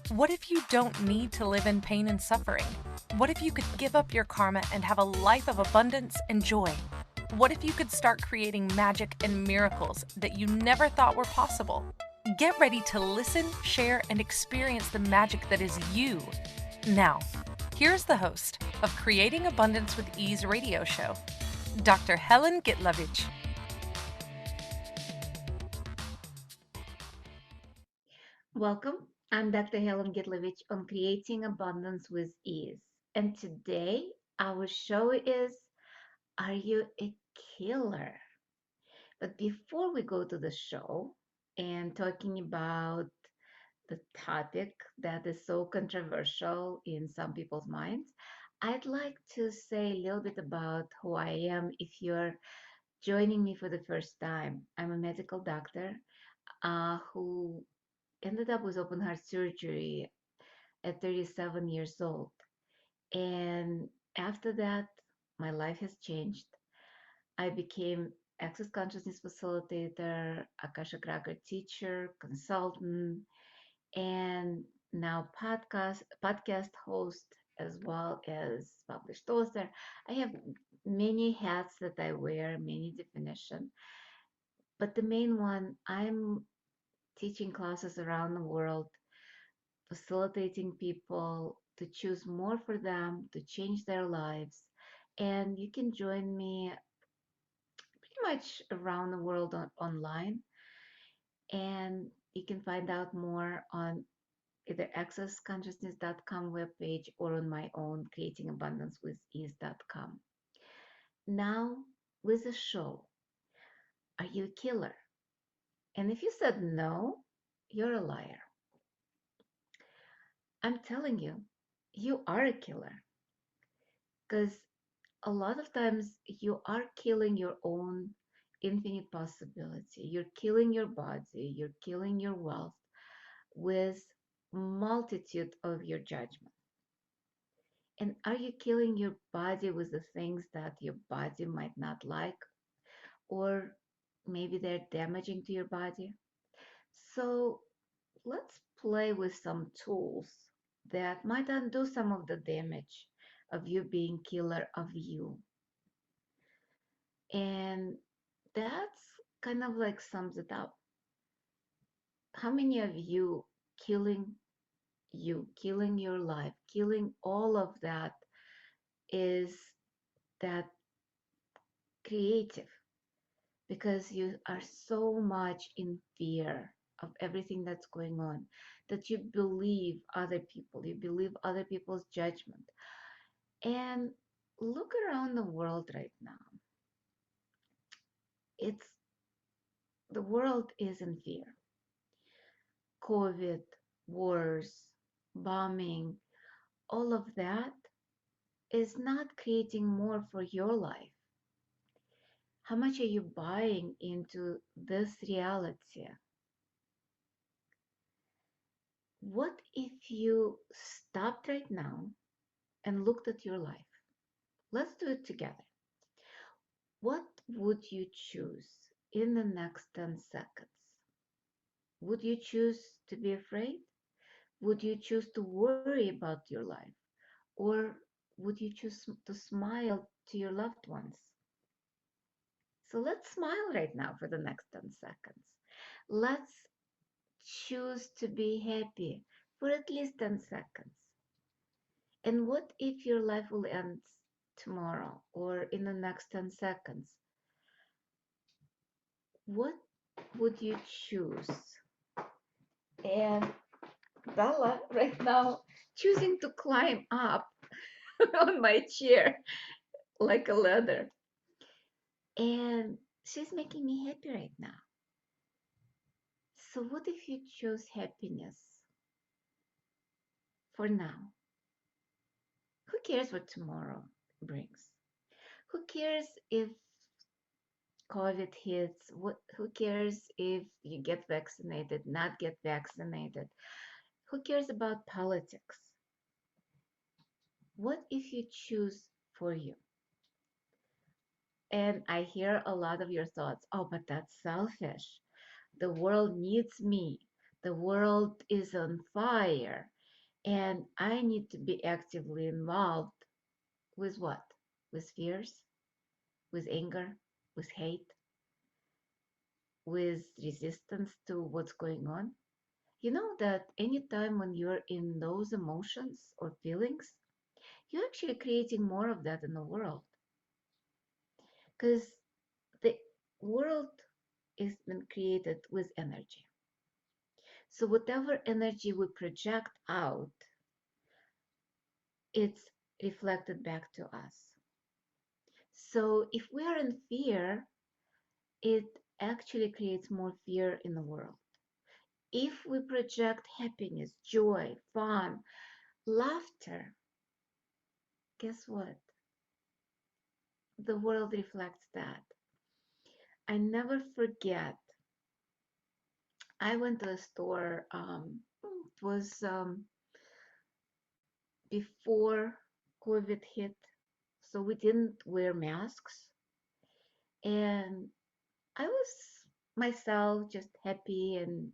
What if you don't need to live in pain and suffering? What if you could give up your karma and have a life of abundance and joy? What if you could start creating magic and miracles that you never thought were possible? Get ready to listen, share, and experience the magic that is you. Now, here's the host of Creating Abundance with Ease radio show, Dr. Helen Gitlevich. Welcome. I'm Dr. Helen Gitlevich on Creating Abundance with Ease. And today our show is Are You a Killer? But before we go to the show and talking about the topic that is so controversial in some people's minds, I'd like to say a little bit about who I am if you're joining me for the first time. I'm a medical doctor who ended up with open heart surgery at 37 years old. And after that, my life has changed. I became Access Consciousness Facilitator, Akashic Record teacher, consultant, and now podcast host as well as published author. I have many hats that I wear, many definitions, but the main one, I'm teaching classes around the world, facilitating people to choose more for them, to change their lives. And you can join me pretty much around the world online. And you can find out more on either accessconsciousness.com webpage or on my own creatingabundancewithease.com. Now, with the show, are you a killer? And if you said no, you're a liar. I'm telling you, you are a killer because a lot of times you are killing your own infinite possibility. You're killing your body, you're killing your wealth with multitude of your judgment. And are you killing your body with the things that your body might not like, or maybe they're damaging to your body? So let's play with some tools that might undo some of the damage of you being killer of you. And that's kind of like sums it up. How many of you, killing your life, killing all of that is that creative because you are so much in fear of everything that's going on that you believe other people, you believe other people's judgment. And look around the world right now. It's the world is in fear. COVID, wars, bombing, all of that is not creating more for your life. How much are you buying into this reality? What if you stopped right now and looked at your life? Let's do it together. What would you choose in the next 10 seconds? Would you choose to be afraid? Would you choose to worry about your life? Or would you choose to smile to your loved ones? So let's smile right now for the next 10 seconds. Let's choose to be happy for at least 10 seconds. And what if your life will end tomorrow or in the next 10 seconds? What would you choose? And Bella, right now, choosing to climb up on my chair like a ladder. And she's making me happy right now. So, what if you chose happiness for now? Who cares what tomorrow brings? Who cares if COVID hits? Who cares if you get vaccinated, not get vaccinated? Who cares about politics? What if you choose for you? And I hear a lot of your thoughts. Oh, but that's selfish. The world needs me. The world is on fire. And I need to be actively involved with what? With fears, with anger, with hate, with resistance to what's going on. You know that anytime when you're in those emotions or feelings, you're actually creating more of that in the world because the world is been created with energy. So whatever energy we project out, it's reflected back to us. So if we are in fear, it actually creates more fear in the world. If we project happiness, joy, fun, laughter, guess what? The world reflects that. I never forget. I went to a store. It was before COVID hit, so we didn't wear masks, and I was myself, just happy and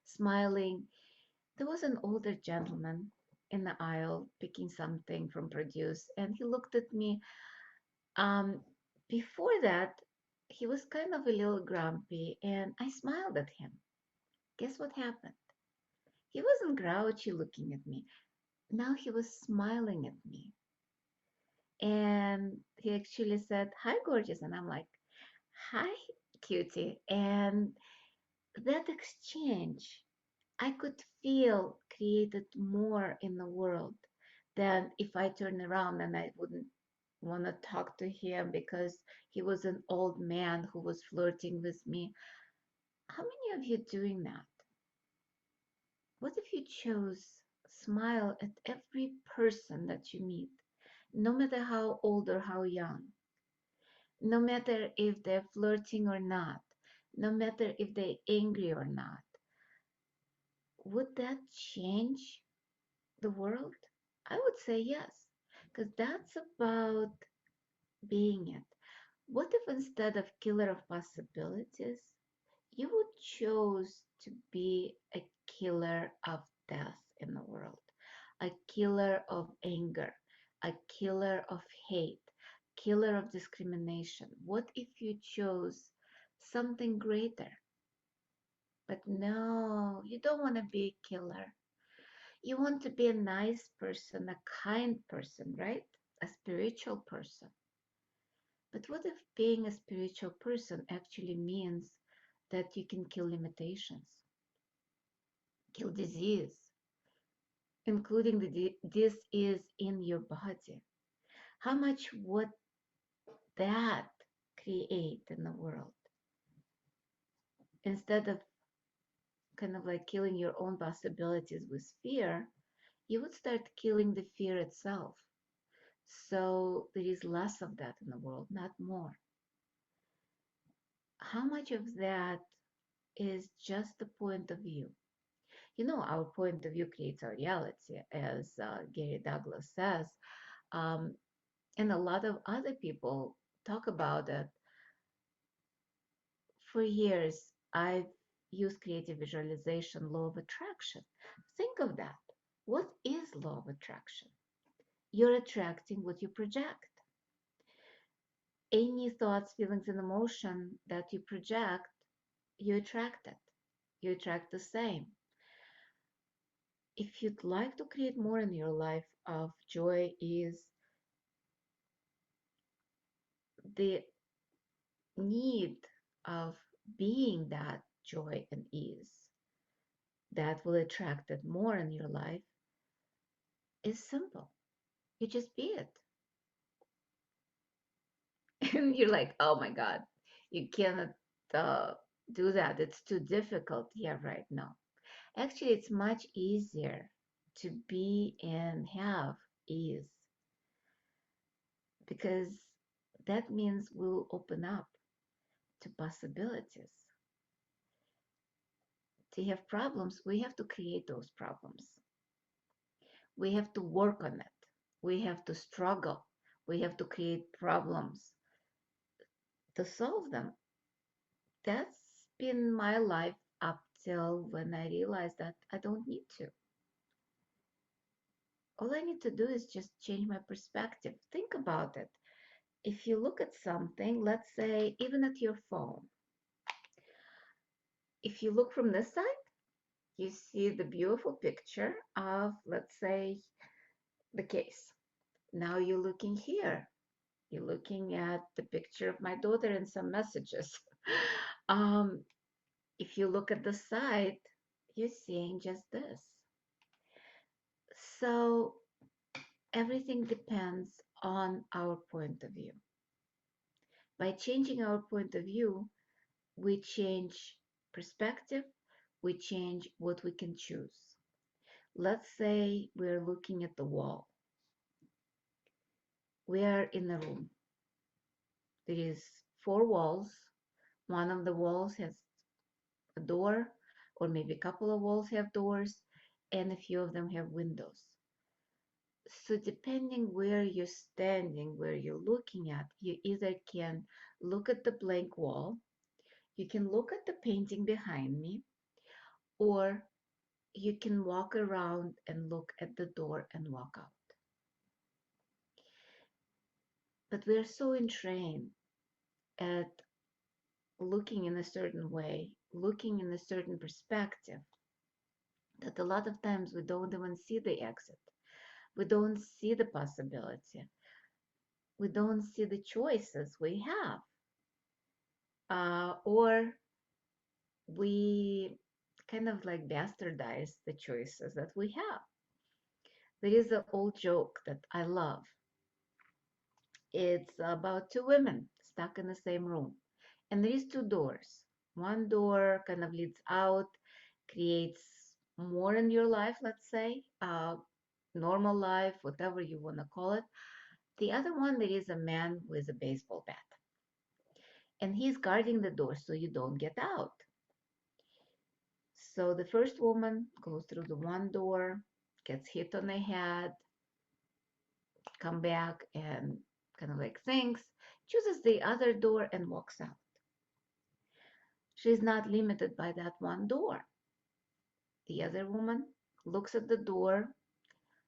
smiling. There was an older gentleman in the aisle picking something from produce, and he looked at me. Um, Before that, he was kind of a little grumpy, and I smiled at him. Guess what happened? He wasn't grouchy looking at me. Now he was smiling at me. And he actually said, "Hi, gorgeous." And I'm like, "Hi, cutie." And that exchange, I could feel created more in the world than if I turn around and I wouldn't want to talk to him because he was an old man who was flirting with me. How many of you doing that? What if you chose smile at every person that you meet, no matter how old or how young, no matter if they're flirting or not, no matter if they're angry or not? Would that change the world? I would say yes, because that's about being it. What if instead of killer of possibilities, you would choose to be a killer of death in the world, a killer of anger, a killer of hate, killer of discrimination? What if you chose something greater? But no, you don't want to be a killer. You want to be a nice person, a kind person, right? A spiritual person. But what if being a spiritual person actually means that you can kill limitations, kill disease, including the disease in your body? How much would that create in the world? Instead of kind of like killing your own possibilities with fear, you would start killing the fear itself. So there is less of that in the world, not more. How much of that is just the point of view? You know, our point of view creates our reality, as Gary Douglas says. Um, and a lot of other people talk about it. For years, I've used creative visualization, law of attraction. Think of that. What is law of attraction? You're attracting what you project. Any thoughts, feelings, and emotion that you project, you attract it. You attract the same. If you'd like to create more in your life of joy, ease, the need of being that joy and ease that will attract it more in your life is simple. You just be it. And you're like, oh my God, you cannot uh, do that. It's too difficult. Yeah, right. No. Actually, it's much easier to be and have ease because that means we'll open up to possibilities. To have problems, we have to create those problems. We have to work on it. We have to struggle. We have to create problems to solve them. That's been my life up till when I realized that I don't need to. All I need to do is just change my perspective. Think about it. If you look at something, let's say even at your phone, if you look from this side, you see the beautiful picture of, let's say, the case. Now you're looking here. You're looking at the picture of my daughter and some messages. um, if you look at the side, you're seeing just this. So everything depends on our point of view. By changing our point of view, we change perspective, we change what we can choose. Let's say we're looking at the wall. We are in a room. There is four walls. One of the walls has a door, or maybe a couple of walls have doors, and a few of them have windows. So depending where you're standing, where you're looking at, you either can look at the blank wall, you can look at the painting behind me, or you can walk around and look at the door and walk out. But we're so entrained at looking in a certain way, looking in a certain perspective, that a lot of times we don't even see the exit. We don't see the possibility. We don't see the choices we have. Or we kind of like bastardize the choices that we have. There is an old joke that I love. It's about two women stuck in the same room, and there is two doors. One door kind of leads out, creates more in your life, let's say, normal life, whatever you want to call it. The other one, there is a man with a baseball bat, and he's guarding the door so you don't get out. So the first woman goes through the one door, gets hit on the head, come back and kind of like thinks, chooses the other door and walks out. She's not limited by that one door. The other woman looks at the door,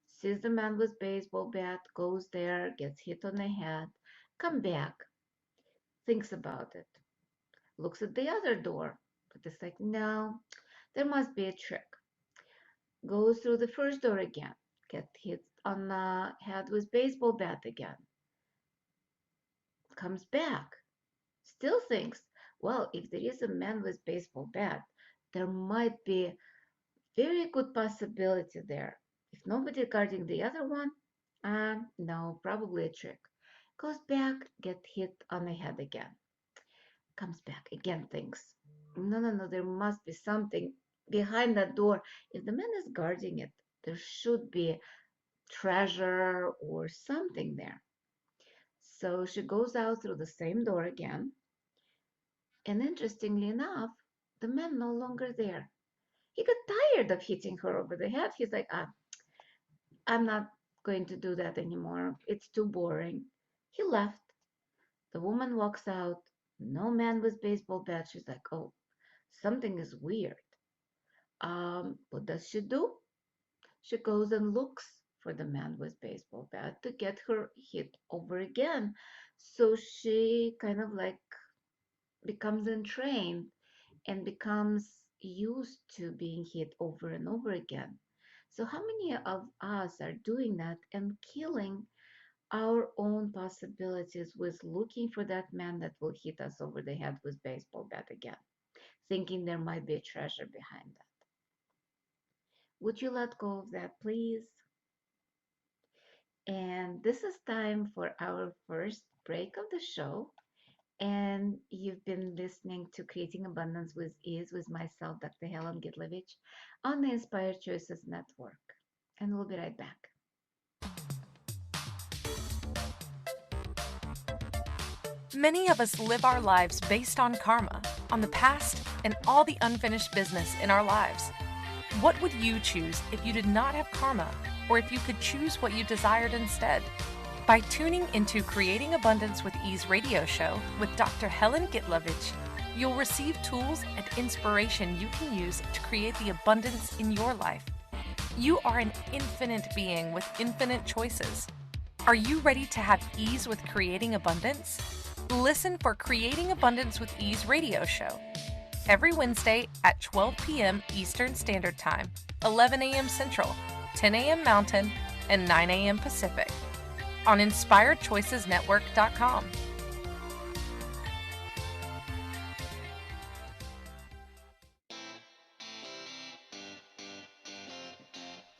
sees the man with baseball bat, goes there, gets hit on the head, come back, thinks about it, looks at the other door, but it's like, no, there must be a trick. Goes through the first door again, gets hit on the head with baseball bat again, comes back, still thinks, well, if there is a man with baseball bat, there might be very good possibility there. If nobody guarding the other one, no, probably a trick. Goes back, get hit on the head again. Comes back again, thinks, no, no, no, there must be something behind that door. If the man is guarding it, there should be treasure or something there. So she goes out through the same door again. And interestingly enough, the man no longer there. He got tired of hitting her over the head. He's like, I'm not going to do that anymore. It's too boring. He left. The woman walks out. No man with baseball bat. She's like, oh, something is weird. What does she do? She goes and looks for the man with baseball bat to get her hit over again. So she kind of like becomes entrained and becomes used to being hit over and over again. So, how many of us are doing that and killing our own possibilities with looking for that man that will hit us over the head with baseball bat again, thinking there might be a treasure behind that? Would you let go of that, please? And this is time for our first break of the show. And you've been listening to Creating Abundance with Ease with myself, Dr. Helen Gitlevich, on the Inspired Choices Network. And we'll be right back. Many of us live our lives based on karma, on the past, and all the unfinished business in our lives. What would you choose if you did not have karma, or if you could choose what you desired instead? By tuning into Creating Abundance with Ease radio show with Dr. Helen Gitlevich, you'll receive tools and inspiration you can use to create the abundance in your life. You are an infinite being with infinite choices. Are you ready to have ease with creating abundance? Listen for Creating Abundance with Ease radio show every Wednesday at 12 p.m. Eastern Standard Time, 11 a.m. Central, 10 a.m. Mountain, and 9 a.m. Pacific on InspiredChoicesNetwork.com.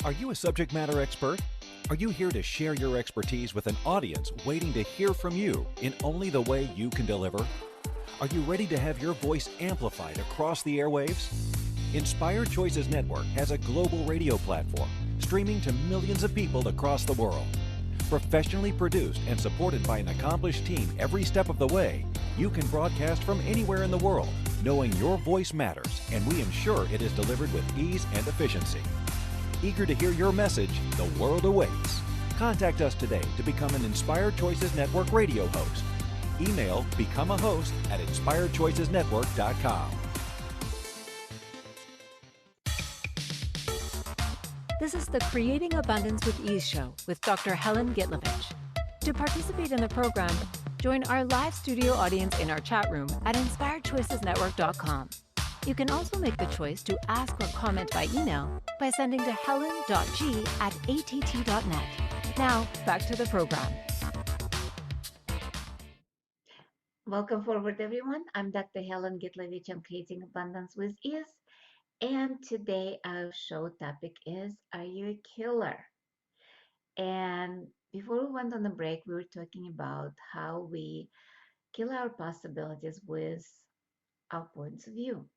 Are you a subject matter expert? Are you here to share your expertise with an audience waiting to hear from you in only the way you can deliver? Are you ready to have your voice amplified across the airwaves? Inspired Choices Network has a global radio platform streaming to millions of people across the world. Professionally produced and supported by an accomplished team every step of the way, you can broadcast from anywhere in the world, knowing your voice matters, and we ensure it is delivered with ease and efficiency. Eager to hear your message, the world awaits. Contact us today to become an Inspired Choices Network radio host. Email become a host at inspiredchoicesnetwork.com. This is the Creating Abundance with Ease show with Dr. Helen Gitlevich. To participate in the program, join our live studio audience in our chat room at inspiredchoicesnetwork.com. You can also make the choice to ask or comment by email by sending to helen.g@att.net. Now, back to the program. Welcome forward, everyone. I'm Dr. Helen Gitlevich. I'm Creating Abundance with Ease. And today our show topic is, are you a killer? And before we went on the break, we were talking about how we kill our possibilities with our points of view.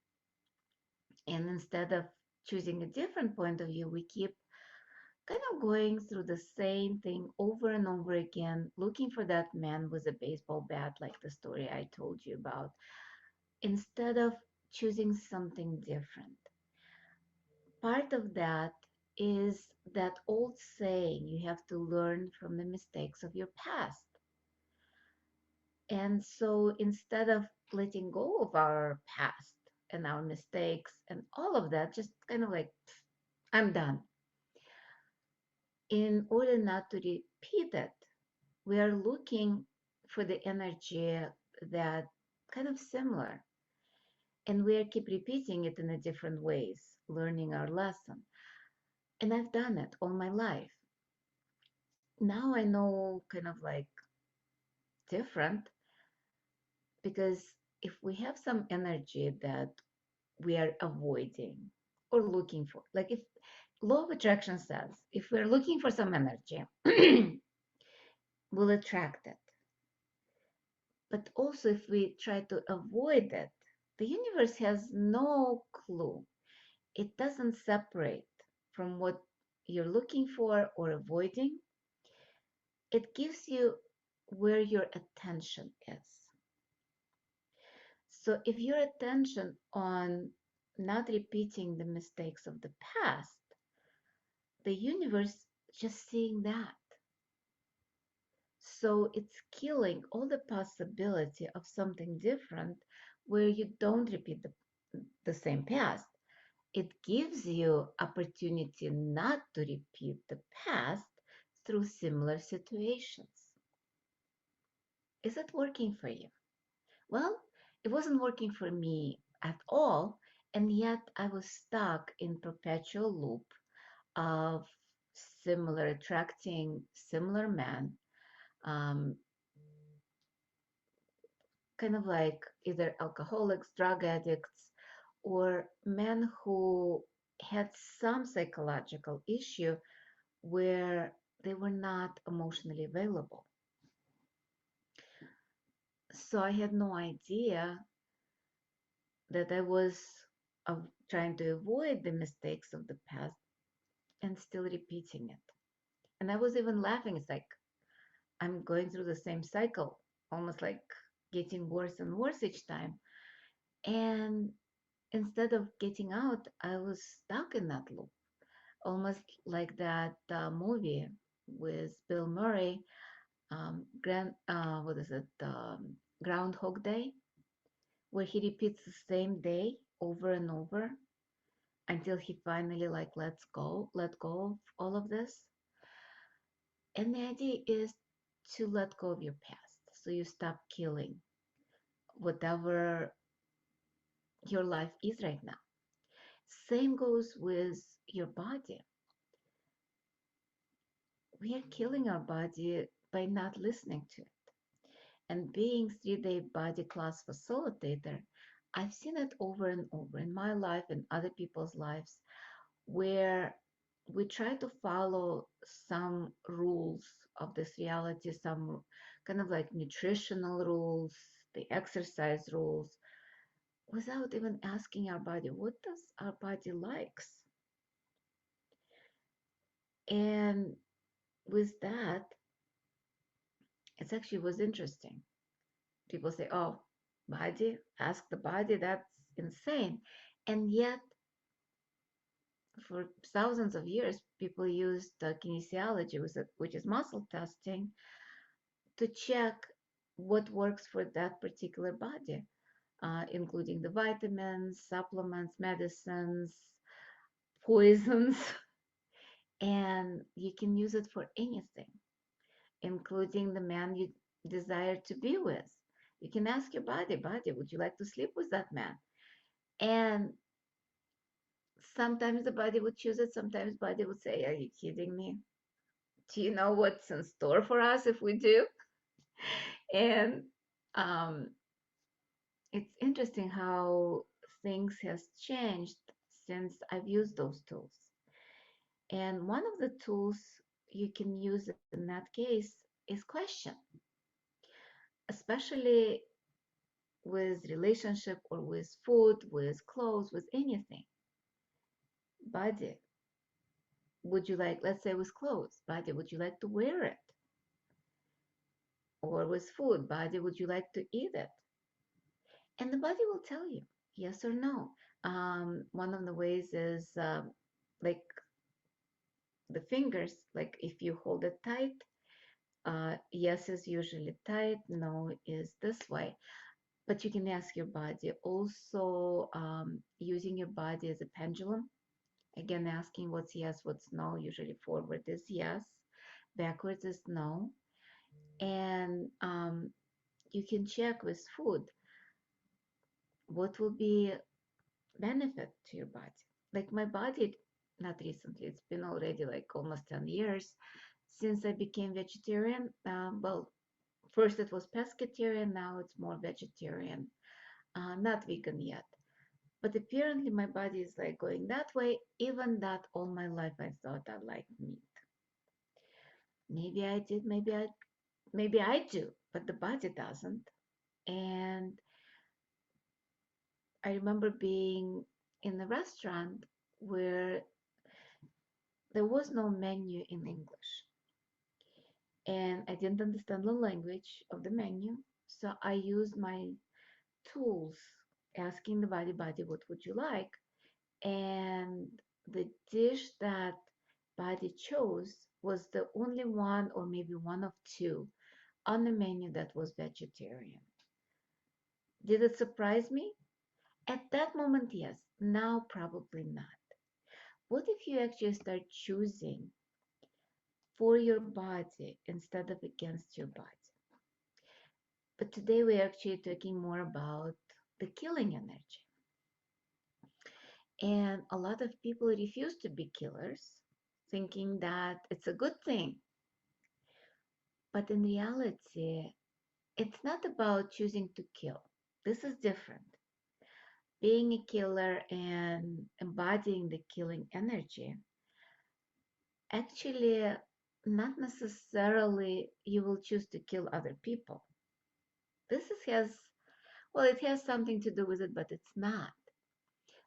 And instead of choosing a different point of view, we keep kind of going through the same thing over and over again, looking for that man with a baseball bat, like the story I told you about, instead of choosing something different. Part of that is that old saying, you have to learn from the mistakes of your past. And so instead of letting go of our past and our mistakes and all of that, just kind of like, I'm done. In order not to repeat it, we are looking for the energy that kind of similar. And we keep repeating it in a different ways, learning our lesson. And I've done it all my life. Now I know kind of like different, because if we have some energy that we are avoiding or looking for, like if law of attraction says, if we're looking for some energy, we'll attract it. But also if we try to avoid it, the universe has no clue. It doesn't separate from what you're looking for or avoiding. It gives you where your attention is. So if your attention on not repeating the mistakes of the past, the universe just seeing that. So it's killing all the possibility of something different where you don't repeat the same past. It gives you opportunity not to repeat the past through similar situations. Is it working for you? Well, it wasn't working for me at all, and yet I was stuck in perpetual loop of similar attracting similar men, um, kind of like either alcoholics, drug addicts, or men who had some psychological issue where they were not emotionally available. So I had no idea that I was trying to avoid the mistakes of the past and still repeating it. And I was even laughing. It's like I'm going through the same cycle, almost like getting worse and worse each time. And instead of getting out, I was stuck in that loop, almost like that movie with Bill Murray, what is it, Groundhog Day, where he repeats the same day over and over until he finally like let go of all of this. And the idea is to let go of your past. So you stop killing whatever your life is right now. Same goes with your body. We are killing our body by not listening to it. And being 3-day body class facilitator, I've seen it over and over in my life and other people's lives where we try to follow some rules of this reality, some kind of like nutritional rules, the exercise rules, without even asking our body, what does our body likes? And with that, it actually was interesting. People say, oh, body, ask the body, that's insane. And yet, for thousands of years, people used kinesiology, which is muscle testing, to check what works for that particular body, including the vitamins, supplements, medicines, poisons, and you can use it for anything, including the man you desire to be with. You can ask your body, would you like to sleep with that man? And sometimes the body would choose it, sometimes body would say, are you kidding me? Do you know what's in store for us if we do? And um, it's interesting how things has changed since I've used those tools. And one of the tools you can use in that case is question, especially with relationship or with food, with clothes, with anything. Body, would you like, let's say with clothes, body, would you like to wear it? Or with food, body, would you like to eat it? And the body will tell you yes or no. One of the ways is like the fingers, like if you hold it tight, yes is usually tight, no is this way. But you can ask your body. Also, using your body as a pendulum. Again, asking what's yes, what's no. Usually forward is yes, backwards is no. And you can check with food what will be benefit to your body. Like my body, not recently, it's been already like almost 10 years since I became vegetarian. Well, first it was pescatarian, now it's more vegetarian, not vegan yet. But apparently my body is like going that way, even that all my life I thought I liked meat. Maybe I did, maybe I do, but the body doesn't. And I remember being in a restaurant where there was no menu in English. And I didn't understand the language of the menu. So I used my tools, asking the body, what would you like? And the dish that body chose was the only one, or maybe one of two, on the menu that was vegetarian. Did it surprise me? At that moment, yes. Now, probably not. What if you actually start choosing for your body instead of against your body? But today we're actually talking more about the killing energy. And a lot of people refuse to be killers, thinking that it's a good thing. But in reality, it's not about choosing to kill. This is different. Being a killer and embodying the killing energy, actually, not necessarily you will choose to kill other people. It has something to do with it, but it's not.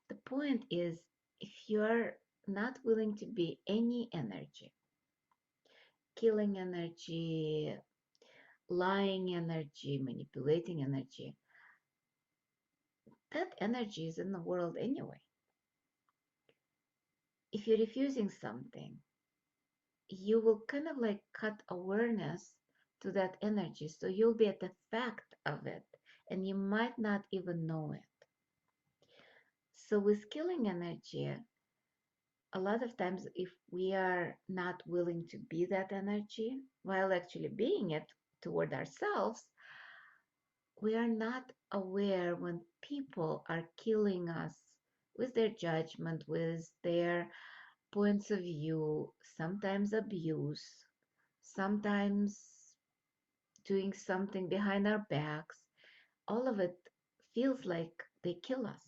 The point is, if you're not willing to be any energy, killing energy, lying energy, manipulating energy, that energy is in the world anyway. If you're refusing something, you will kind of like cut awareness to that energy. So you'll be at the fact of it and you might not even know it. So with killing energy, a lot of times, if we are not willing to be that energy while actually being it toward ourselves, we are not aware when people are killing us with their judgment, with their points of view, sometimes abuse, sometimes doing something behind our backs. All of it feels like they kill us.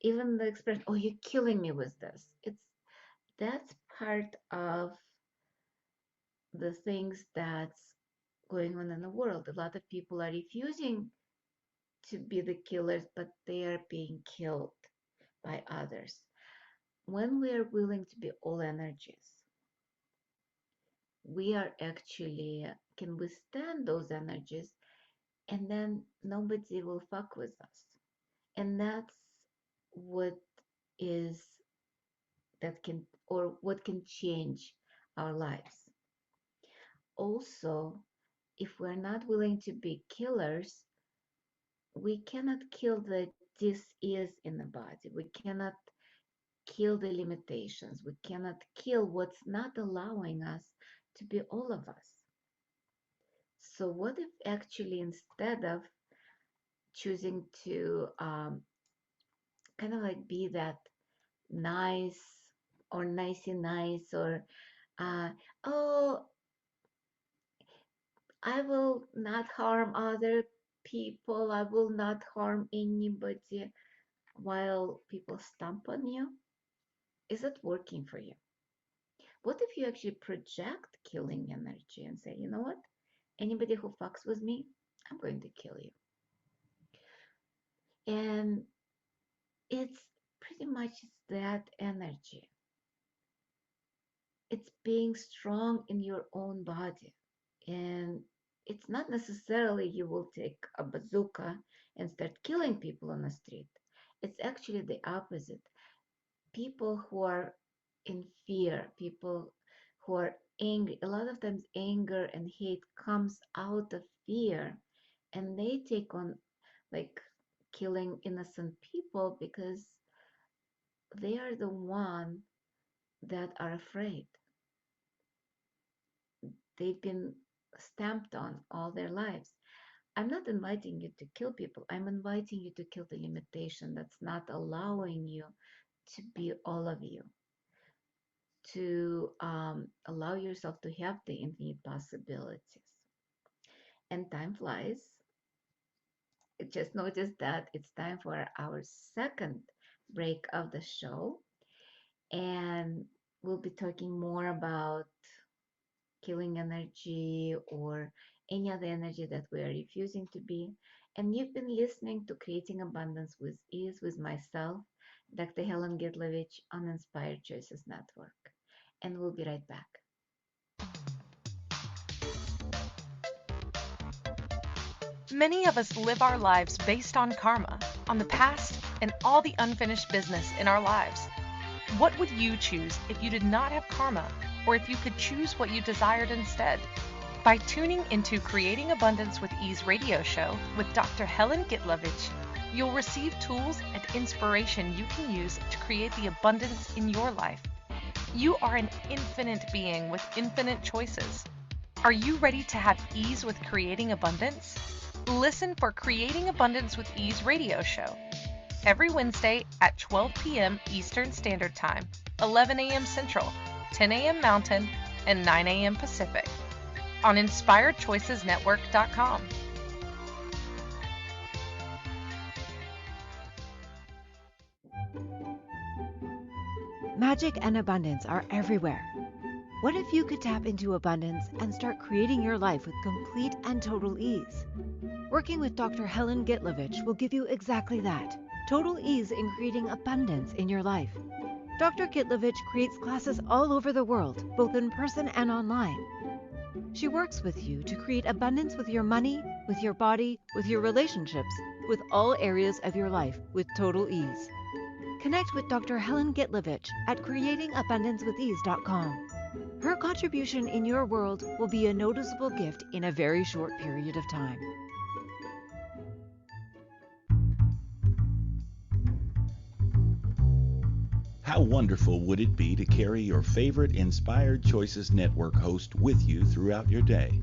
Even the expression, oh, you're killing me with this. That's part of the things that's going on in the world. A lot of people are refusing to be the killers, but they are being killed by others. When we are willing to be all energies, we are actually can withstand those energies, and then nobody will fuck with us. And that's what is that can or what can change our lives. Also, if we're not willing to be killers, we cannot kill the dis-ease in the body. We cannot kill the limitations. We cannot kill what's not allowing us to be all of us. So what if actually instead of choosing to kind of like be that nice or nicey nice or uh, oh, I will not harm other people, I will not harm anybody while people stomp on you? Is it working for you? What if you actually project killing energy and say, you know what? Anybody who fucks with me, I'm going to kill you. And it's pretty much that energy. It's being strong in your own body. And it's not necessarily you will take a bazooka and start killing people on the street. It's actually the opposite. People who are in fear, people who are angry, a lot of times anger and hate comes out of fear, and they take on like killing innocent people because they are the one that are afraid. They've been stamped on all their lives. I'm not inviting you to kill people. I'm inviting you to kill the limitation that's not allowing you to be all of you, to allow yourself to have the infinite possibilities. And time flies. I just noticed that it's time for our second break of the show. And we'll be talking more about killing energy or any other energy that we are refusing to be. And you've been listening to Creating Abundance with Ease with myself, Dr. Helen Gitlevich on Inspired Choices Network. And we'll be right back. Many of us live our lives based on karma, on the past, and all the unfinished business in our lives. What would you choose if you did not have karma, or if you could choose what you desired instead? By tuning into Creating Abundance with Ease radio show with Dr. Helen Gitlevich, you'll receive tools and inspiration you can use to create the abundance in your life. You are an infinite being with infinite choices. Are you ready to have ease with creating abundance? Listen for Creating Abundance with Ease radio show every Wednesday at 12 p.m. Eastern Standard Time, 11 a.m. Central, 10 a.m. Mountain, and 9 a.m. Pacific on InspiredChoicesNetwork.com. Magic and abundance are everywhere. What if you could tap into abundance and start creating your life with complete and total ease? Working with Dr. Helen Gitlevich will give you exactly that, total ease in creating abundance in your life. Dr. Gitlevich creates classes all over the world, both in person and online. She works with you to create abundance with your money, with your body, with your relationships, with all areas of your life with total ease. Connect with Dr. Helen Gitlevich at creatingabundancewithease.com. Her contribution in your world will be a noticeable gift in a very short period of time. How wonderful would it be to carry your favorite Inspired Choices Network host with you throughout your day?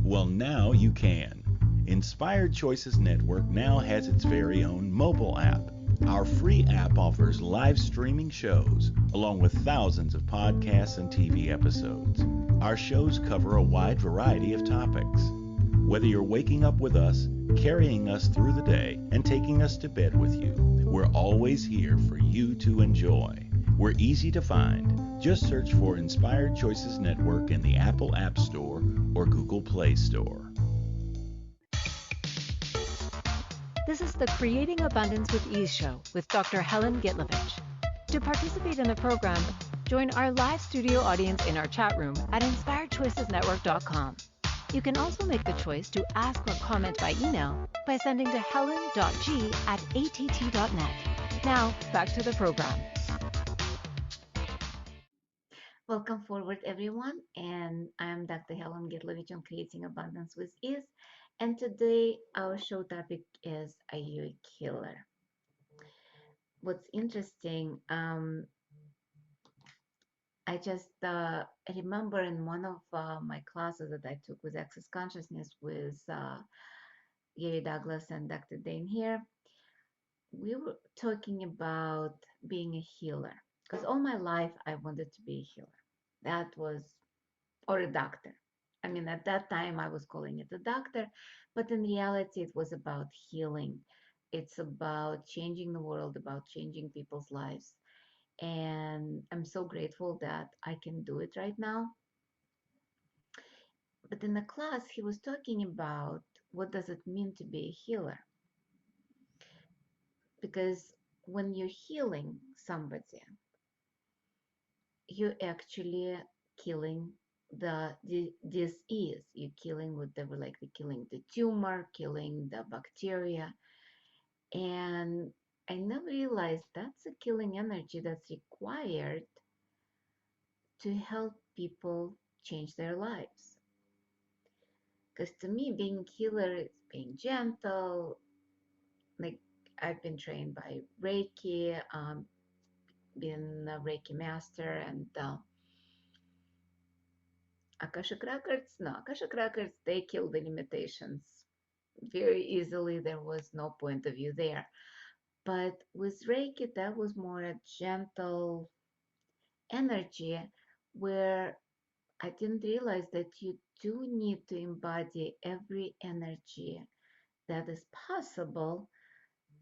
Well, now you can. Inspired Choices Network now has its very own mobile app. Our free app offers live streaming shows, along with thousands of podcasts and TV episodes. Our shows cover a wide variety of topics. Whether you're waking up with us, carrying us through the day, and taking us to bed with you, we're always here for you to enjoy. We're easy to find. Just search for Inspired Choices Network in the Apple App Store or Google Play Store. This is the Creating Abundance with Ease show with Dr. Helen Gitlevich. To participate in the program, join our live studio audience in our chat room at inspiredchoicesnetwork.com. You can also make the choice to ask or comment by email by sending to helen.g@att.net. Now, back to the program. Welcome forward, everyone. And I'm Dr. Helen Gitlevich on Creating Abundance with Ease. And today our show topic is, are you a killer? What's interesting, I just remember in one of my classes that I took with Access Consciousness with Gary Douglas and Dr. Dane here, we were talking about being a healer. Because all my life I wanted to be a healer. That was, or a doctor. I mean, at that time I was calling it a doctor, but in reality it was about healing. It's about changing the world, about changing people's lives. And I'm so grateful that I can do it right now. But in the class, he was talking about what does it mean to be a healer? Because when you're healing somebody, you're actually killing the disease. You're killing whatever, like killing the tumor, killing the bacteria. And I never realized that's a killing energy that's required to help people change their lives. Because to me, being healer is being gentle. Like, I've been trained by Reiki, been a Reiki Master, and Akashic Records. No, Akashic Records, they kill the limitations very easily. There was no point of view there. But with Reiki, that was more a gentle energy where I didn't realize that you do need to embody every energy that is possible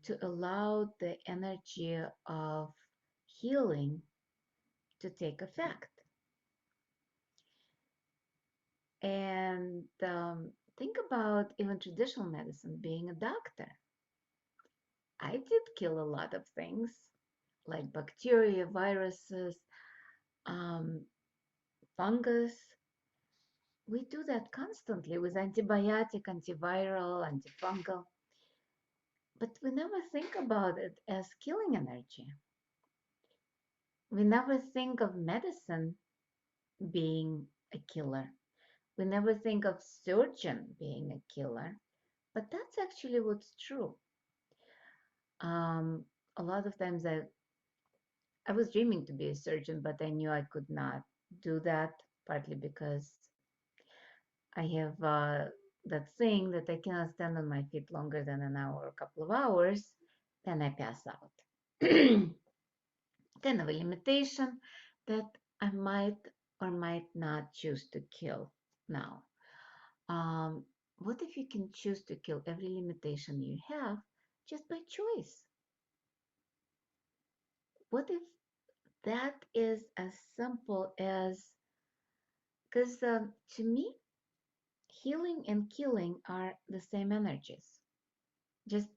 to allow the energy of healing to take effect. And think about even traditional medicine, being a doctor. I did kill a lot of things like bacteria, viruses, fungus. We do that constantly with antibiotic, antiviral, antifungal. But we never think about it as killing energy. We never think of medicine being a killer. We never think of surgeon being a killer, but that's actually what's true. A lot of times I was dreaming to be a surgeon, but I knew I could not do that, partly because I have that thing that I cannot stand on my feet longer than an hour or a couple of hours, then I pass out. Kind of a limitation that I might or might not choose to kill now. What if you can choose to kill every limitation you have just by choice? What if that is as simple as, because to me, healing and killing are the same energies, just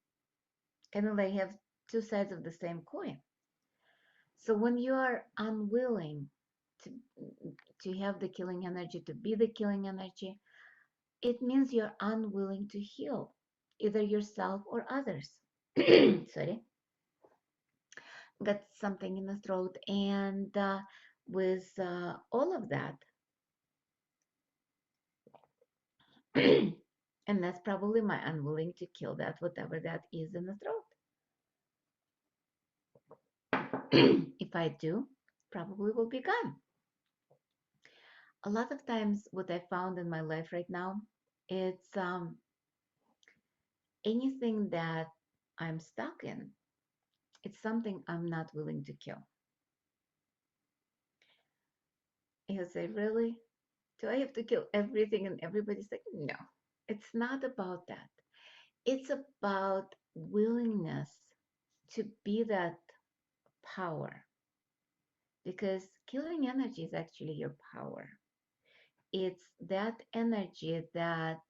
kind of like have two sides of the same coin. So when you are unwilling to have the killing energy, to be the killing energy, it means you're unwilling to heal either yourself or others. Sorry, got something in the throat. And with all of that, and that's probably my unwilling to kill that, whatever that is in the throat. If I do, probably will be gone. A lot of times, what I found in my life right now, it's anything that I'm stuck in, it's something I'm not willing to kill. You say, really? Do I have to kill everything? And everybody's like, no, it's not about that. It's about willingness to be that power, because killing energy is actually your power. It's that energy that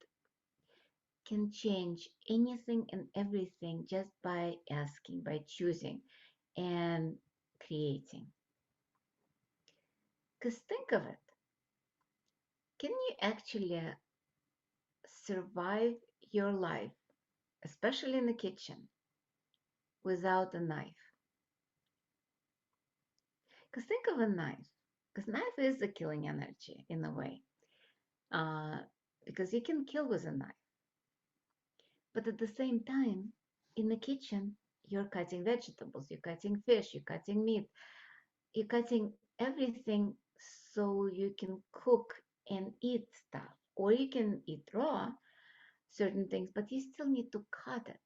can change anything and everything just by asking, by choosing and creating. Because think of it, can you actually survive your life, especially in the kitchen, without a knife? Because think of a knife, because knife is the killing energy in a way, uh, because you can kill with a knife. But at the same time, in the kitchen, you're cutting vegetables, you're cutting fish, you're cutting meat, you're cutting everything so you can cook and eat stuff. Or you can eat raw certain things, but you still need to cut it.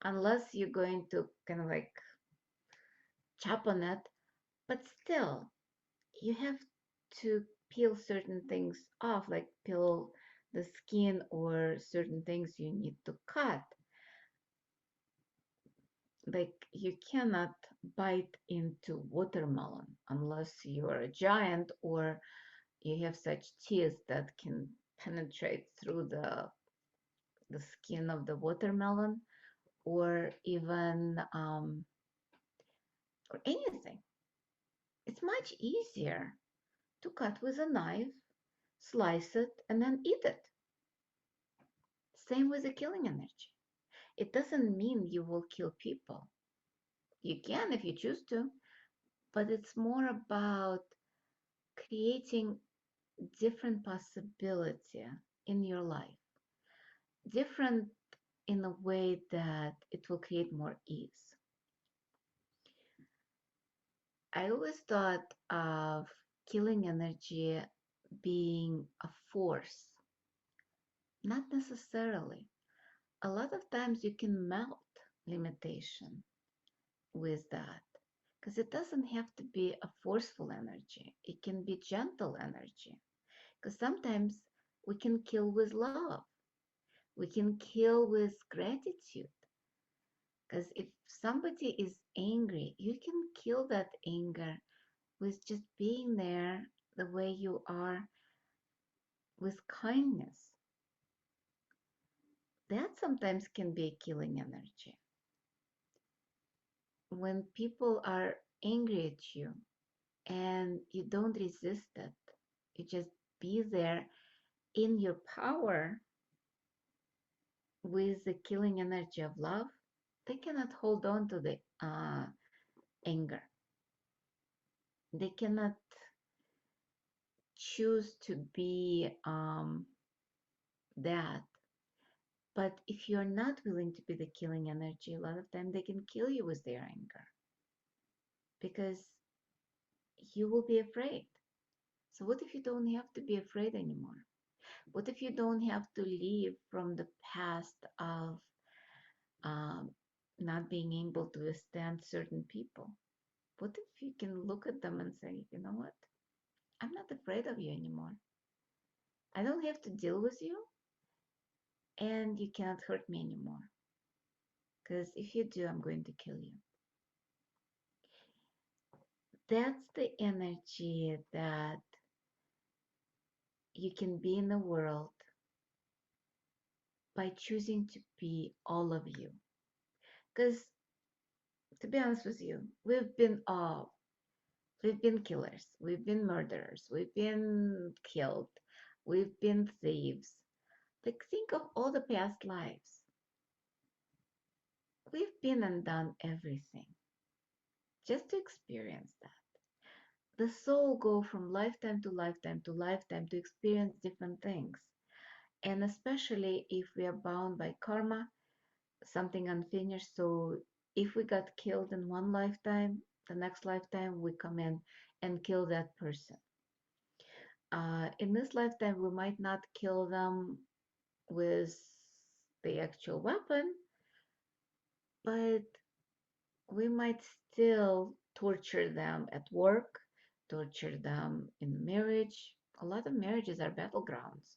Unless you're going to kind of like chop on it, but still, you have to peel certain things off, like peel the skin or certain things you need to cut. Like you cannot bite into watermelon unless you're a giant or you have such teeth that can penetrate through the skin of the watermelon, or even or anything. It's much easier to cut with a knife, slice it, and then eat it. Same with the killing energy. It doesn't mean you will kill people. You can if you choose to, but it's more about creating different possibility in your life, different in a way that it will create more ease. I always thought of killing energy being a force, not necessarily. A lot of times you can melt limitation with that, because it doesn't have to be a forceful energy, it can be gentle energy. Because sometimes we can kill with love, we can kill with gratitude. Because if somebody is angry, you can kill that anger with just being there the way you are, with kindness. That sometimes can be a killing energy. When people are angry at you and you don't resist it, you just be there in your power with the killing energy of love, they cannot hold on to the anger. They cannot choose to be that. But if you're not willing to be the killing energy, a lot of time they can kill you with their anger because you will be afraid. So what if you don't have to be afraid anymore? What if you don't have to live from the past of um, not being able to withstand certain people? What if you can look at them and say, you know what? I'm not afraid of you anymore. I don't have to deal with you, and you cannot hurt me anymore. Because if you do, I'm going to kill you. That's the energy that you can be in the world by choosing to be all of you. Because to be honest with you, we've been killers, we've been murderers, we've been killed, we've been thieves. Like think of all the past lives. We've been and done everything just to experience that. The soul go from lifetime to lifetime to lifetime to experience different things. And especially if we are bound by karma, something unfinished. So if we got killed in one lifetime, The next lifetime, we come in and kill that person. In this lifetime, we might not kill them with the actual weapon, but we might still torture them at work, torture them in marriage. A lot of marriages are battlegrounds.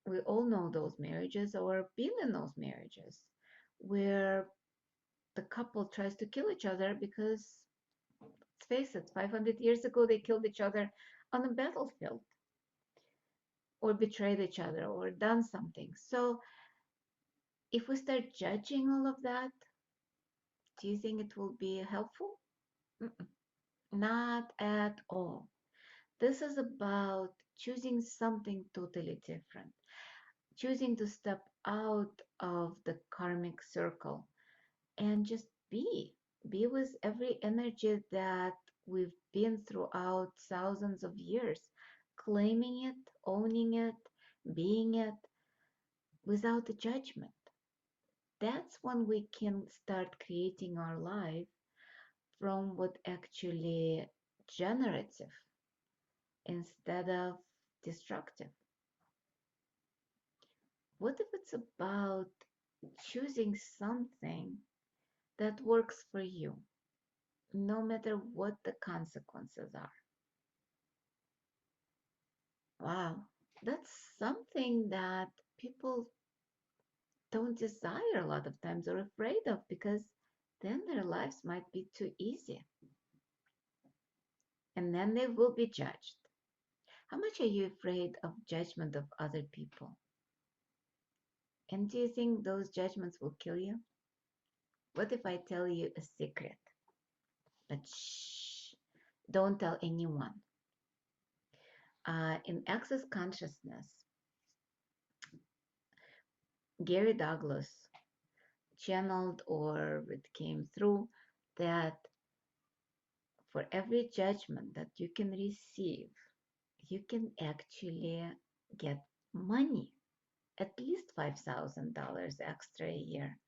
We all know those marriages or been in those marriages where the couple tries to kill each other because, let's face it, 500 years ago they killed each other on a battlefield or betrayed each other or done something. So if we start judging all of that, do you think it will be helpful? Mm-mm, not at all. This is about choosing something totally different, choosing to step out of the karmic circle and just be with every energy that we've been throughout thousands of years, claiming it, owning it, being it without a judgment. That's when we can start creating our life from what actually generative instead of destructive. What if it's about choosing something that works for you, no matter what the consequences are? Wow, that's something that people don't desire a lot of times or afraid of because then their lives might be too easy and then they will be judged. How much are you afraid of judgment of other people? And do you think those judgments will kill you? What if I tell you a secret? But shh, don't tell anyone. In Access Consciousness, Gary Douglas channeled or it came through that for every judgment that you can receive, you can actually get money, at least $5,000 extra a year.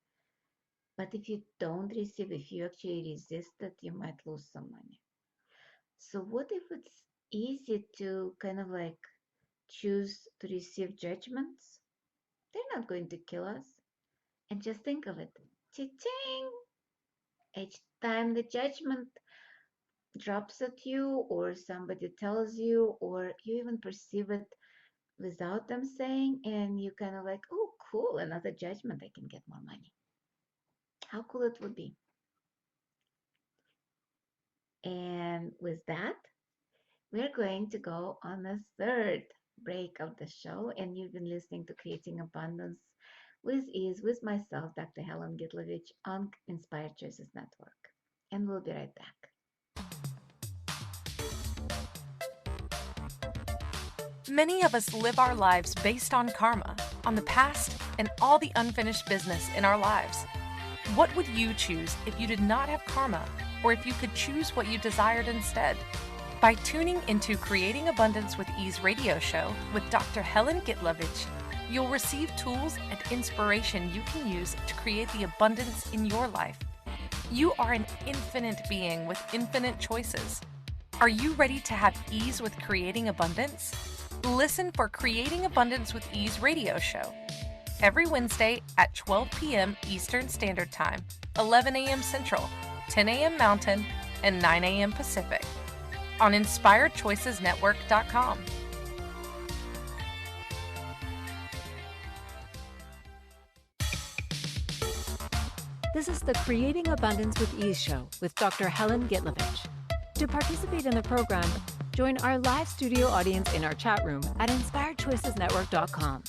But if you don't receive, if you actually resist it, you might lose some money. So what if it's easy to kind of like choose to receive judgments? They're not going to kill us. And just think of it. Cha-ching! Each time the judgment drops at you or somebody tells you or you even perceive it without them saying and you kind of like, oh, cool, another judgment, I can get more money. How cool it would be. And with that, we're going to go on a third break of the show. And you've been listening to Creating Abundance with Ease with myself, Dr. Helen Gitlevich, on Inspired Choices Network. And we'll be right back. Many of us live our lives based on karma, on the past, and all the unfinished business in our lives. What would you choose if you did not have karma, or if you could choose what you desired instead? By tuning into Creating Abundance with Ease radio show with Dr. Helen Gitlevich, you'll receive tools and inspiration you can use to create the abundance in your life. You are an infinite being with infinite choices. Are you ready to have ease with creating abundance? Listen for Creating Abundance with Ease radio show every Wednesday at 12 p.m. Eastern Standard Time, 11 a.m. Central, 10 a.m. Mountain, and 9 a.m. Pacific on InspiredChoicesNetwork.com. This is the Creating Abundance with Ease show with Dr. Helen Gitlevich. To participate in the program, join our live studio audience in our chat room at InspiredChoicesNetwork.com.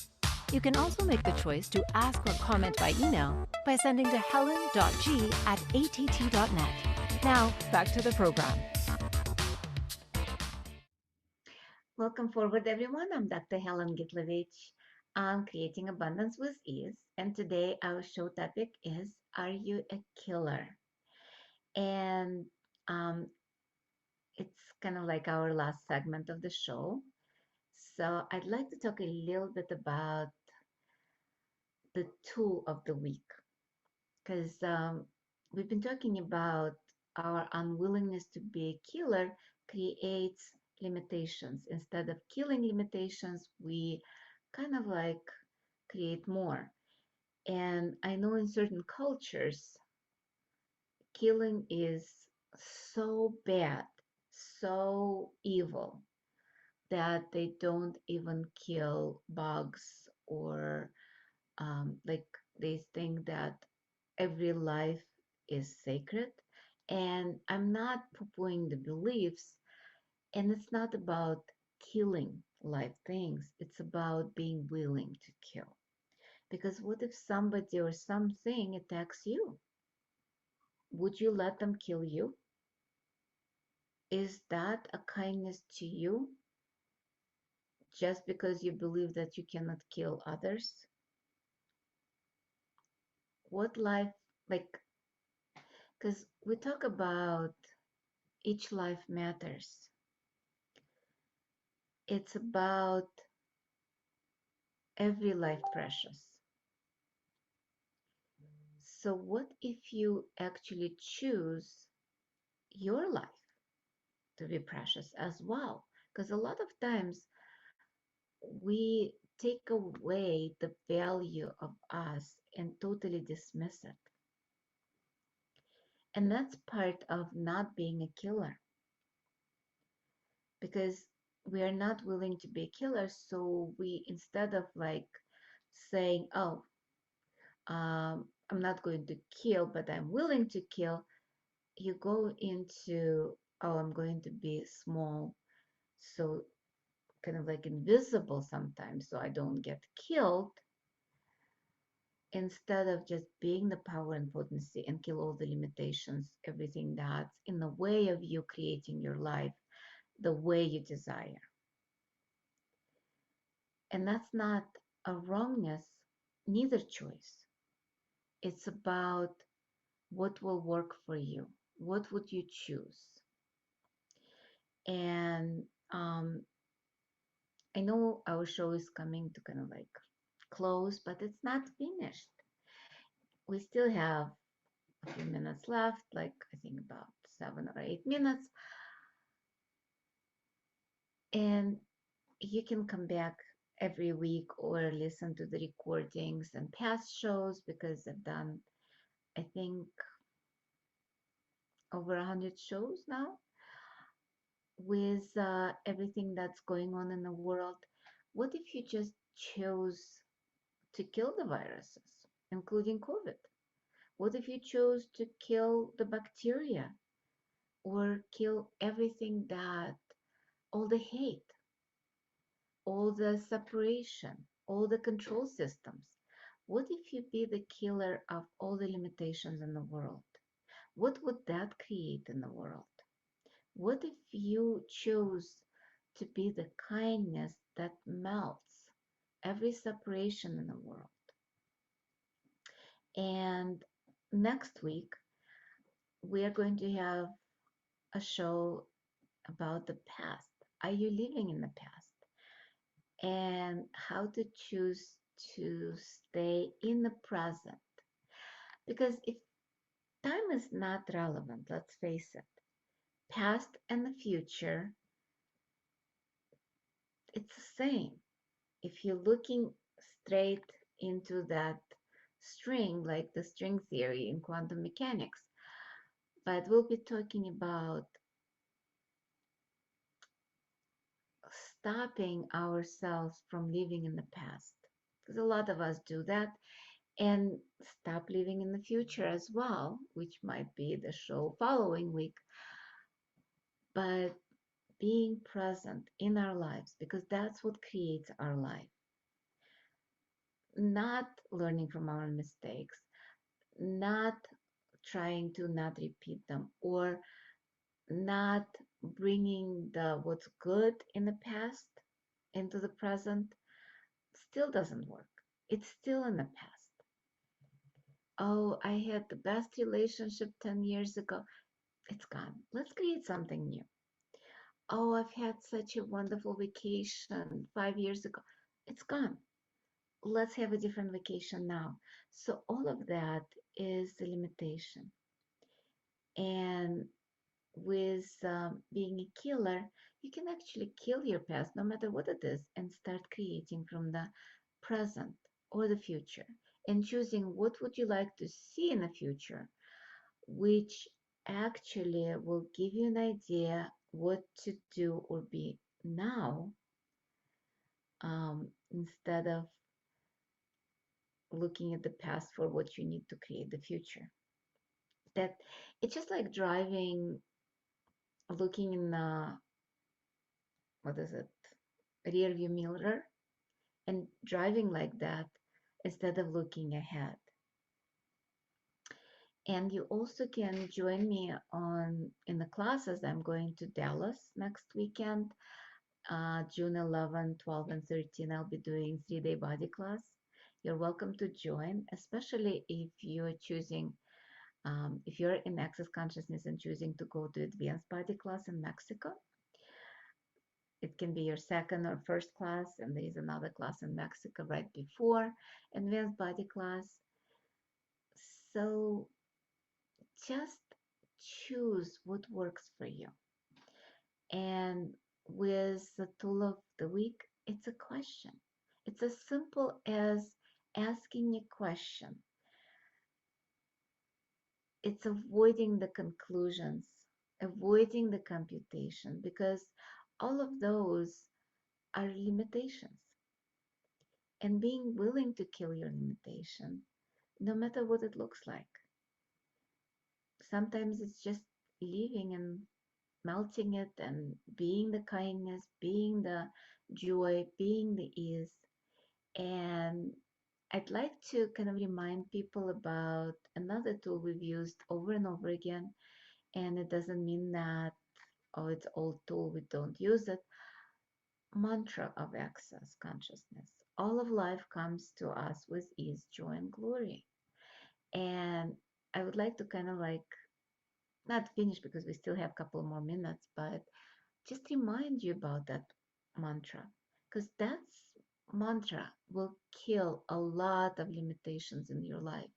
You can also make the choice to ask or comment by email by sending to helen.g@att.net. Now, back to the program. Welcome forward, everyone. I'm Dr. Helen Gitlevich on Creating Abundance with Ease. And today our show topic is, are you a killer? And it's kind of like our last segment of the show. So I'd like to talk a little bit about the tool of the week because we've been talking about our unwillingness to be a killer creates limitations. Instead of killing limitations, we kind of like create more. And I know in certain cultures, killing is so bad, so evil that they don't even kill bugs or like they think that every life is sacred. And I'm not poo-pooing the beliefs, and it's not about killing live things, it's about being willing to kill. Because what if somebody or something attacks you? Would you let them kill you? Is that a kindness to you just because you believe that you cannot kill others? What life, like, because we talk about each life matters. It's about every life precious. So, what if you actually choose your life to be precious as well? Because a lot of times we take away the value of us and totally dismiss it. And that's part of not being a killer because we are not willing to be a killer. So we, instead of like saying, oh, I'm not going to kill, but I'm willing to kill, you go into, oh, I'm going to be small. So kind of like invisible sometimes, so I don't get killed, instead of just being the power and potency and kill all the limitations, everything that's in the way of you creating your life the way you desire. And that's not a wrongness, neither choice. It's about what will work for you. What would you choose? And I know our show is coming to kind of like close, but it's not finished. We still have a few minutes left, like I think about 7 or 8 minutes. And you can come back every week or listen to the recordings and past shows because I've done, I think, over 100 shows now with everything that's going on in the world. What if you just chose to kill the viruses, including COVID? What if you chose to kill the bacteria or kill everything that, all the hate, all the separation, all the control systems? What if you be the killer of all the limitations in the world? What would that create in the world? What if you chose to be the kindness that melts every separation in the world? And next week, we are going to have a show about the past. Are you living in the past? And how to choose to stay in the present. Because if time is not relevant, let's face it, past and the future, it's the same. If you're looking straight into that string, like the string theory in quantum mechanics, but we'll be talking about stopping ourselves from living in the past, because a lot of us do that, and stop living in the future as well, which might be the show following week, but being present in our lives, because that's what creates our life. Not learning from our mistakes, not trying to not repeat them, or not bringing the what's good in the past into the present, still doesn't work. It's still in the past. Oh, I had the best relationship 10 years ago. It's gone. Let's create something new. Oh, I've had such a wonderful vacation 5 years ago. It's gone. Let's have a different vacation now. So all of that is the limitation. And with being a killer, you can actually kill your past, no matter what it is, and start creating from the present or the future, and choosing what would you like to see in the future, which actually will give you an idea what to do or be now, instead of looking at the past for what you need to create the future. That it's just like driving, looking in the, what is it, rear view mirror, and driving like that instead of looking ahead. And you also can join me on in the classes. I'm going to Dallas next weekend, June 11, 12, and 13. I'll be doing 3-day body class. You're welcome to join, especially if you're choosing, if you're in Access Consciousness and choosing to go to advanced body class in Mexico. It can be your second or first class, and there is another class in Mexico right before advanced body class. So just choose what works for you. And with the tool of the week, it's a question. It's as simple as asking a question. It's avoiding the conclusions, avoiding the computation, because all of those are limitations. And being willing to kill your limitation, no matter what it looks like. Sometimes it's just living and melting it and being the kindness, being the joy, being the ease. And I'd like to kind of remind people about another tool we've used over and over again. And it doesn't mean that, oh, it's old tool, we don't use it. Mantra of access consciousness. All of life comes to us with ease, joy, and glory. And I would like to kind of like, not finish because we still have a couple more minutes, but just remind you about that mantra, because that mantra will kill a lot of limitations in your life,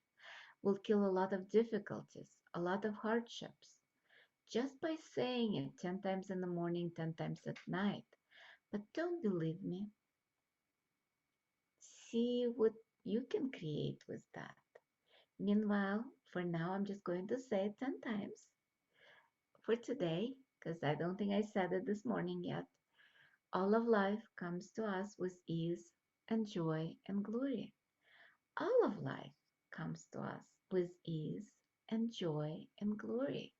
will kill a lot of difficulties, a lot of hardships, just by saying it 10 times in the morning, 10 times at night. But don't believe me. See what you can create with that. Meanwhile, for now, I'm just going to say it 10 times for today, because I don't think I said it this morning yet. All of life comes to us with ease and joy and glory. All of life comes to us with ease and joy and glory.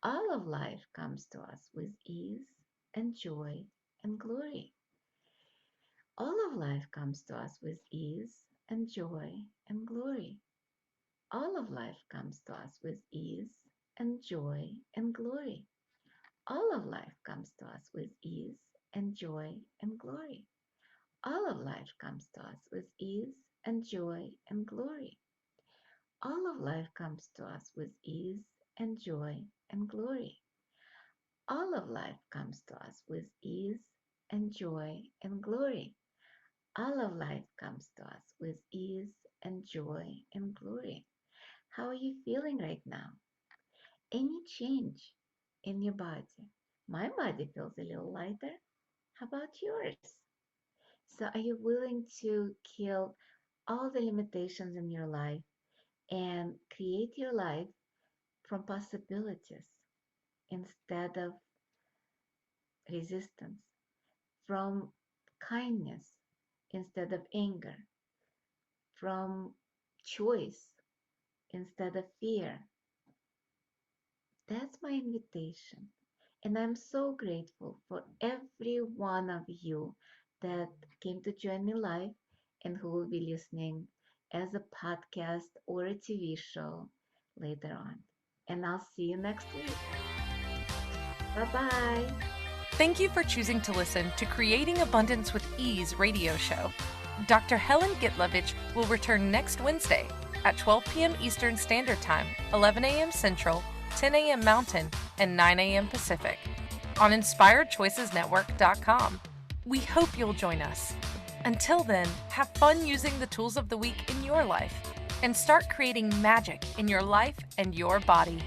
All of life comes to us with ease and joy and glory. All of life comes to us with ease and joy and glory. All of life comes to us with ease and joy and glory. All of life comes to us with ease and joy and glory. All of life comes to us with ease and joy and glory. All of life comes to us with ease and joy and glory. All of life comes to us with ease and joy and glory. All of life comes to us with ease and joy and glory. How are you feeling right now? Any change in your body? My body feels a little lighter. How about yours? So are you willing to kill all the limitations in your life and create your life from possibilities instead of resistance, from kindness instead of anger, from choice instead of fear? That's my invitation. And I'm so grateful for every one of you that came to join me live and who will be listening as a podcast or a TV show later on. And I'll see you next week. Bye-bye. Thank you for choosing to listen to Creating Abundance with Ease radio show. Dr. Helen Gitlevich will return next Wednesday at 12 p.m. Eastern Standard Time, 11 a.m. Central, 10 a.m. Mountain, and 9 a.m. Pacific on InspiredChoicesNetwork.com. We hope you'll join us. Until then, have fun using the tools of the week in your life and start creating magic in your life and your body.